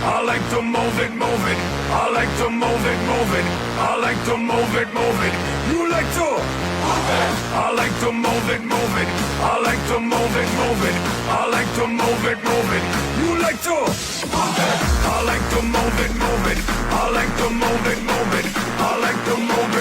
I like to move it, move it. I like to move it, move it. I like to move it, move it. You like to move it. I like to move it, move it. I like to move it, move it. I like to move it, move it. You like to move it. I like to move it, move it. I like to move it, move it. I like to move it.